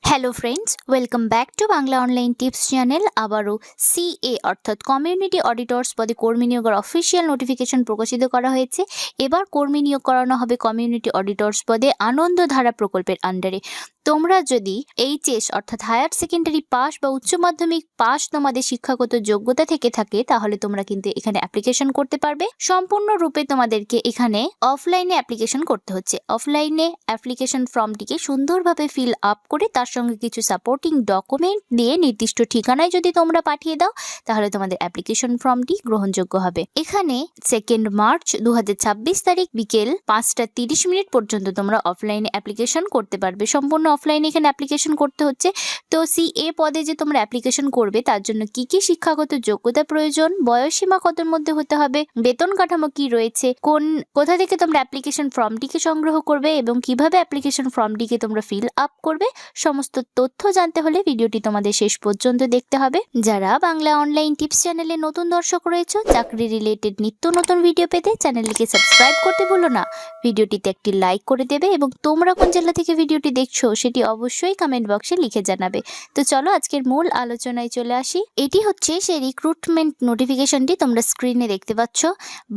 Hello friends, welcome back to Bangla online tips channel. আবারও CA অর্থাৎ community অডিটর্স পদে কর্মী নিয়োগের অফিসিয়াল নোটিফিকেশন প্রকাশিত করা হয়েছে। এবার কর্মী নিয়োগ করানো হবে কমিউনিটি অডিটর্স পদে আনন্দধারা প্রকল্পের আন্ডারে। তোমরা যদি এইচএস অর্থাৎ হায়ার সেকেন্ডারি পাস বা উচ্চ মাধ্যমিক পাস তোমাদের শিক্ষাগত যোগ্যতা থেকে থাকে, তাহলে তোমরা কিন্তু এখানে অ্যাপ্লিকেশন করতে পারবে। সম্পূর্ণরূপে তোমাদেরকে এখানে অফলাইনে অ্যাপ্লিকেশন করতে হচ্ছে। অফলাইনে অ্যাপ্লিকেশন ফর্মটিকে সুন্দরভাবে ফিল আপ করে তার সঙ্গে কিছু সাপোর্টিং ডকুমেন্ট দিয়ে নির্দিষ্ট ঠিকানায় যদি তোমরা পাঠিয়ে দাও, তাহলে তোমাদের অ্যাপ্লিকেশন ফর্মটি গ্রহণযোগ্য হবে। এখানে 2 মার্চ 2026 তারিখ বিকেল 5:30 পর্যন্ত তোমরা অফলাইনে অ্যাপ্লিকেশন করতে পারবে। সম্পূর্ণ অফলাইনে এখানে অ্যাপ্লিকেশন করতে হচ্ছে। তো সিএ পদে যে তোমরা অ্যাপ্লিকেশন করবে তার জন্য কি কি শিক্ষাগত যোগ্যতা প্রয়োজন, বয়সসীমা কতর মধ্যে হতে হবে, বেতন কাঠামো কি রয়েছে, কোথা থেকে তোমরা অ্যাপ্লিকেশন ফর্মটিকে সংগ্রহ করবে এবং কিভাবে অ্যাপ্লিকেশন ফর্মটিকে তোমরা ফিল আপ করবে, সমস্ত তথ্য জানতে হলে ভিডিওটি তোমাদের শেষ পর্যন্ত দেখতে হবে। যারা বাংলা অনলাইন টিপস চ্যানেলে নতুন দর্শক রয়েছে, চাকরি রিলেটেড নিত্য নতুন ভিডিও পেতে চ্যানেলটিকে সাবস্ক্রাইব করতে ভুলো না। ভিডিওটিতে একটি লাইক করে দেবে এবং তোমরা কোন জেলা থেকে ভিডিওটি দেখছো সেটি অবশ্যই কমেন্ট বক্সে লিখে জানাবে। তো চলো আজকের মূল আলোচনায় চলে আসি। এটি হচ্ছে সেই রিক্রুটমেন্ট নোটিফিকেশনটি তোমরা স্ক্রিনে দেখতে পাচ্ছ।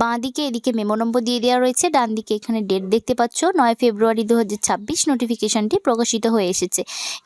বাঁ দিকে এদিকে মেমো নম্বর দিয়ে দেওয়া রয়েছে, ডান দিকে এখানে ডেট দেখতে পাচ্ছ। 9 ফেব্রুয়ারি 2026 নোটিফিকেশনটি প্রকাশিত হয়ে এসেছে।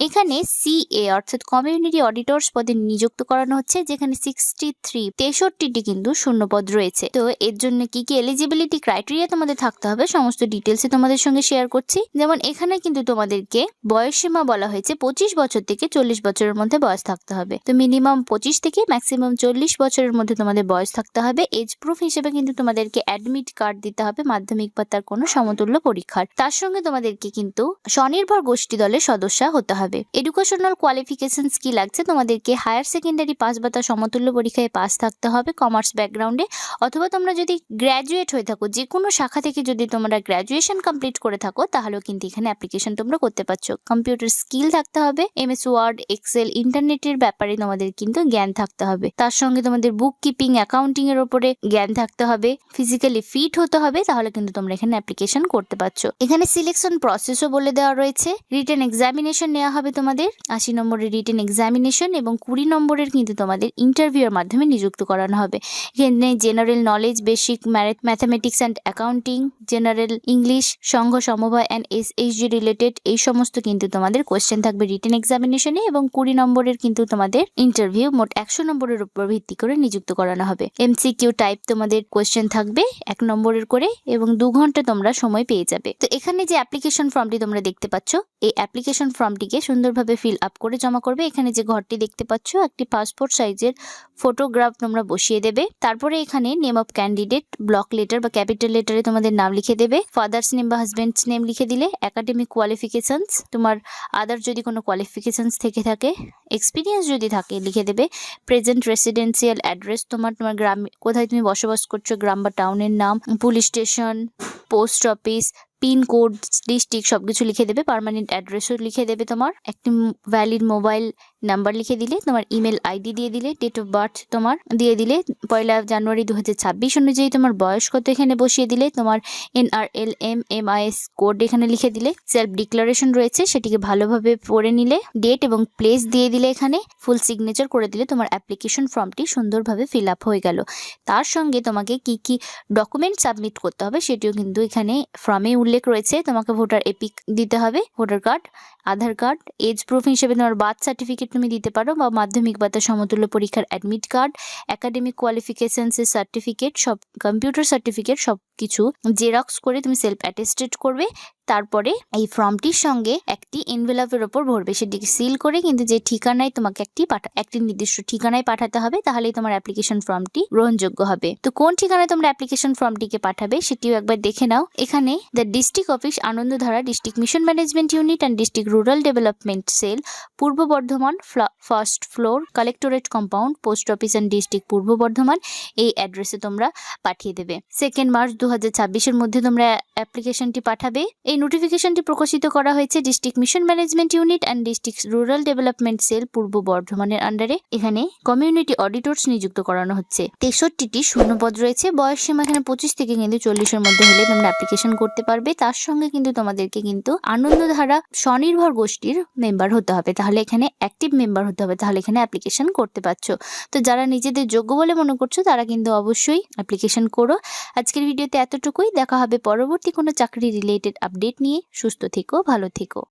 এখানে সিএ অর্থাৎ কমিউনিটি অডিটর্স পদে নিযুক্ত করানো হচ্ছে, যেখানে 63টি কিন্তু শূন্যপদ রয়েছে। তো এর জন্য কি কি এলিজিবিলিটি ক্রাইটেরিয়া তোমাদের থাকতে হবে সমস্ত ডিটেলসে তোমাদের সঙ্গে শেয়ার করছি। যেমন এখানে কিন্তু তোমাদেরকে বয়সসীমা বলা হয়েছে 25 বছর থেকে 40 বছরের মধ্যে বয়স থাকতে হবে। তো মিনিমাম 25 থেকে ম্যাক্সিমাম 40 বছরের মধ্যে তোমাদের বয়স থাকতে হবে। এজ প্রুফ হিসেবে কিন্তু তোমাদেরকে অ্যাডমিট কার্ড দিতে হবে মাধ্যমিক বা তার কোনো সমতুল্য পরীক্ষার। তার সঙ্গে তোমাদেরকে কিন্তু স্বনির্ভর গোষ্ঠী দলের সদস্য হতে হবে। এডুকেশনাল কোয়ালিফিকেশনস কি লাগছে, তোমাদেরকে হায়ার সেকেন্ডারি পাস বা তার সমতুল্য পরীক্ষায় পাস থাকতে হবে কমার্স ব্যাকগ্রাউন্ডে, অথবা তোমরা যদি গ্র্যাজুয়েট হয়ে থাকো, যে কোনো শাখা থেকে যদি তোমরা গ্র্যাজুয়েশন কমপ্লিট করে থাকো, তাহলেও কিন্তু এখানে অ্যাপ্লিকেশন তোমরা করতে পারছো। কম্পিউটার স্কিল থাকতে হবে, এমএস ওয়ার্ড, এক্সেল, ইন্টারনেটের ব্যাপারে তোমাদের কিন্তু জ্ঞান থাকতে হবে। তার সঙ্গে তোমাদের বুক কিপিং, অ্যাকাউন্টিং এর উপরে জ্ঞান থাকতে হবে, ফিজিক্যালি ফিট হতে হবে, তাহলে কিন্তু তোমরা এখানে অ্যাপ্লিকেশন করতে পারছো। এখানে সিলেকশন প্রসেসও বলে দেওয়া রয়েছে। রিটেন এক্সামিনেশন নেওয়া হবে তোমাদের, 80 নম্বরের রিটেন এক্সামিনেশন এবং 20 নম্বরের কিন্তু তোমাদের ইন্টারভিউর মাধ্যমে নিযুক্ত করানো হবে। এখানে general knowledge, basic mathematics and accounting, general English, সংঘ সমবায় অ্যান্ড এসএইচজি রিলেটেড এই সমস্ত কিন্তু তোমাদের কোয়েশ্চেন থাকবে রিটেন এক্সামিনেশনে, এবং 20 নম্বরের কিন্তু তোমাদের ইন্টারভিউ। মোট 100 নম্বরের উপর ভিত্তি করে নিযুক্ত করানো হবে। এমসিকিউ টাইপ তোমাদের কোয়েশ্চেন থাকবে 1 নম্বরের করে, এবং 2 ঘন্টা তোমরা সময় পেয়ে যাবে। তো এখানে যে অ্যাপ্লিকেশন ফর্মটি তোমরা দেখতে পাচ্ছ, এই অ্যাপ্লিকেশন ফর্মটিকে সুন্দরভাবে ফিল আপ করে জমা করবে। এখানে যে ঘরটি দেখতে পাচ্ছ, একটি পাসপোর্ট সাইজের ফটোগ্রাফ তোমরা বসিয়ে দেবে। তারপরে এখানে name of candidate block letter বা ক্যাপিটাল লেটারে তোমাদের নাম লিখে দেবে। ফাদার্স নেম বা হাজবেন্ডস নেম লিখে দিলে, একাডেমিক কোয়ালিফিকেশনস, তোমার আদার যদি কোনো কোয়ালিফিকেশনস থেকে থাকে, এক্সপিরিয়েন্স যদি থাকে লিখে দেবে। প্রেজেন্ট রেসিডেন্সিয়াল অ্যাড্রেস, তোমার গ্রাম কোথায় তুমি বসবাস করছো, গ্রাম বা টাউনের নাম, police station, post office, pin code, district সবকিছু লিখে দেবে। পার্মানেন্ট অ্যাড্রেসও লিখে দেবে। তোমার একটি ভ্যালিড মোবাইল নাম্বার লিখে দিলে, তোমার ইমেল আইডি দিয়ে দিলে, ডেট অফ বার্থ তোমার দিয়ে দিলে, 1 জানুয়ারি 2026 অনুযায়ী তোমার বয়স কত এখানে বসিয়ে দিলে, তোমার NRLM/MIS কোড এখানে লিখে দিলে। সেলফ ডিক্লারেশন রয়েছে, সেটিকে ভালোভাবে পড়ে নিলে, ডেট এবং প্লেস দিয়ে দিলে, এখানে ফুল সিগনেচার করে দিলে তোমার অ্যাপ্লিকেশন ফর্মটি সুন্দরভাবে ফিল আপ হয়ে গেল। তার সঙ্গে তোমাকে কি কি ডকুমেন্ট সাবমিট করতে হবে সেটিও কিন্তু এখানে ফর্মে উল্লেখ রয়েছে। তোমাকে ভোটার এপিক দিতে হবে, ভোটার কার্ড, আধার কার্ড, এজ প্রুফ হিসেবে তোমার বার্থ সার্টিফিকেট তুমি দিতে পারো, বা মাধ্যমিক বা তার সমতুল্য পরীক্ষার অ্যাডমিট কার্ড, একাডেমিক কোয়ালিফিকেশনসের সার্টিফিকেট, সব কম্পিউটার সার্টিফিকেট সব কিছু জেরক্স করে তুমি সেলফ অ্যাটেস্টেড করবে। তারপরে এই ফর্মটির সঙ্গে একটি এনভেলপের ওপর ভরবে, সেটিকে সিল করে কিন্তু যে ঠিকানায় তোমাকে একটি নির্দিষ্ট ঠিকানায় পাঠাতে হবে, তাহলেই তোমার অ্যাপ্লিকেশন ফর্মটি গ্রহণযোগ্য হবে। তো কোন ঠিকানায় তোমরা অ্যাপ্লিকেশন ফর্মটিকে পাঠাবে সেটিও একবার দেখে নাও। এখানে the district office, Anandadhara, district mission management unit and district rural development cell, Purba Bardhaman, first floor, collectorate compound, post office and district Purba Bardhaman, এই অ্যাড্রেসে তোমরা পাঠিয়ে দেবে। 2 মার্চ 2026 মধ্যে তোমরা অ্যাপ্লিকেশনটি পাঠাবে। এই নোটিফিকেশনটি প্রকাশিত করা হয়েছে district mission management unit and district rural development cell পূর্ব বর্ধমানের আন্ডারে। এখানে কমিউনিটি অডিটরস নিযুক্ত করানো হচ্ছে। 63টি শূন্যপদ রয়েছে। বয়স সীমা এখানে 25 থেকে কিন্তু 40-এর মধ্যে হলে তোমরা অ্যাপ্লিকেশন করতে পারবে। তার সঙ্গে কিন্তু তোমাদেরকে কিন্তু আনন্দধারা স্বনির্ভর গোষ্ঠীর মেম্বার হতে হবে, তাহলে এখানে অ্যাক্টিভ মেম্বার হতে হবে, তাহলে এখানে অ্যাপ্লিকেশন করতে পারছো। তো যারা নিজেদের যোগ্য বলে মনে করছো তারা কিন্তু অবশ্যই অ্যাপ্লিকেশন করো। আজকের ভিডিওতে এতটুকুই। দেখা হবে পরবর্তী কোনো চাকরি রিলেটেড আপডেট নিয়ে। সুস্থ থেকো, ভালো থেকো।